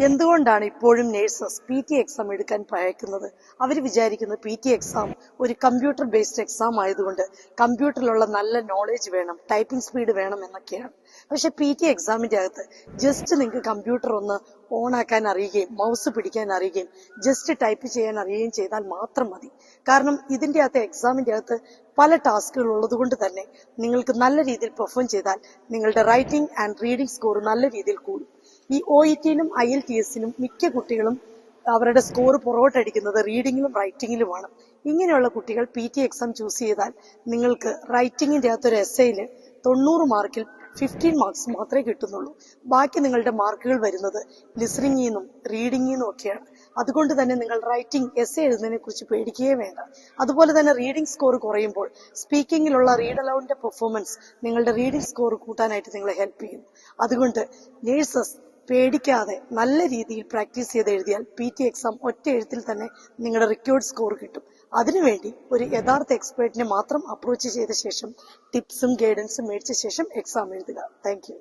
എന്തുകൊണ്ടാണ് ഇപ്പോഴും nurses PT exam എടുക്കാൻ ഭയക്കുന്നത്? അവർ വിചാരിക്കുന്നത് PT എക്സാം ഒരു കമ്പ്യൂട്ടർ ബേസ്ഡ് എക്സാം ആയതുകൊണ്ട് കമ്പ്യൂട്ടറിലുള്ള നല്ല നോളേജ് വേണം, ടൈപ്പിംഗ് സ്പീഡ് വേണം എന്നൊക്കെയാണ്. പക്ഷെ PT എക്സാമിന്റെ അകത്ത് ജസ്റ്റ് നിങ്ങൾക്ക് കമ്പ്യൂട്ടർ ഒന്ന് ഓൺ ആക്കാൻ അറിയുകയും മൗസ് പിടിക്കാൻ അറിയുകയും ജസ്റ്റ് ടൈപ്പ് ചെയ്യാൻ അറിയുകയും ചെയ്താൽ മാത്രം മതി. കാരണം ഇതിന്റെ അകത്ത് എക്സാമിന്റെ അകത്ത് പല ടാസ്കുകൾ ഉള്ളത് കൊണ്ട് തന്നെ നിങ്ങൾക്ക് നല്ല രീതിയിൽ പെർഫോം ചെയ്താൽ നിങ്ങളുടെ റൈറ്റിംഗ് ആൻഡ് റീഡിംഗ് സ്കോർ നല്ല രീതിയിൽ കൂടും. ഈ OET-നും IELTS-നും മിക്ക കുട്ടികളും അവരുടെ സ്കോർ പുറകോട്ടടിക്കുന്നത് റീഡിങ്ങിലും റൈറ്റിങ്ങിലുമാണ്. ഇങ്ങനെയുള്ള കുട്ടികൾ PT എക്സാം ചൂസ് ചെയ്താൽ നിങ്ങൾക്ക് റൈറ്റിംഗിന്റെ അകത്തൊരു എസ്സേയിൽ 90 മാർക്കിൽ 15 മാർക്സ് മാത്രമേ കിട്ടുന്നുള്ളൂ. ബാക്കി നിങ്ങളുടെ മാർക്കുകൾ വരുന്നത് ലിസണിംഗിൽ നിന്നും റീഡിംഗിൽ നിന്നും ഒക്കെയാണ്. അതുകൊണ്ട് തന്നെ നിങ്ങൾ റൈറ്റിംഗ് എസ്സേ എഴുതുന്നതിനെ കുറിച്ച് പേടിക്കുകയേ വേണ്ട. അതുപോലെ തന്നെ റീഡിംഗ് സ്കോർ കുറയുമ്പോൾ സ്പീക്കിങ്ങിലുള്ള റീഡ് അലൗഡിന്റെ പെർഫോമൻസ് നിങ്ങളുടെ റീഡിംഗ് സ്കോർ കൂട്ടാനായിട്ട് നിങ്ങളെ ഹെൽപ്പ് ചെയ്യും. അതുകൊണ്ട് നേഴ്സസ് പേടിക്കാതെ നല്ല രീതിയിൽ പ്രാക്ടീസ് ചെയ്ത് എഴുതിയാൽ PT എക്സാം ഒറ്റ എഴുത്തിൽ തന്നെ നിങ്ങളുടെ റെക്കോർഡ് സ്കോർ കിട്ടും. അതിനുവേണ്ടി ഒരു യഥാർത്ഥ എക്സ്പേർട്ടിനെ മാത്രം അപ്രോച്ച് ചെയ്ത ശേഷം ടിപ്സും ഗൈഡൻസും മേടിച്ച ശേഷം എക്സാം എഴുതുക. Thank you.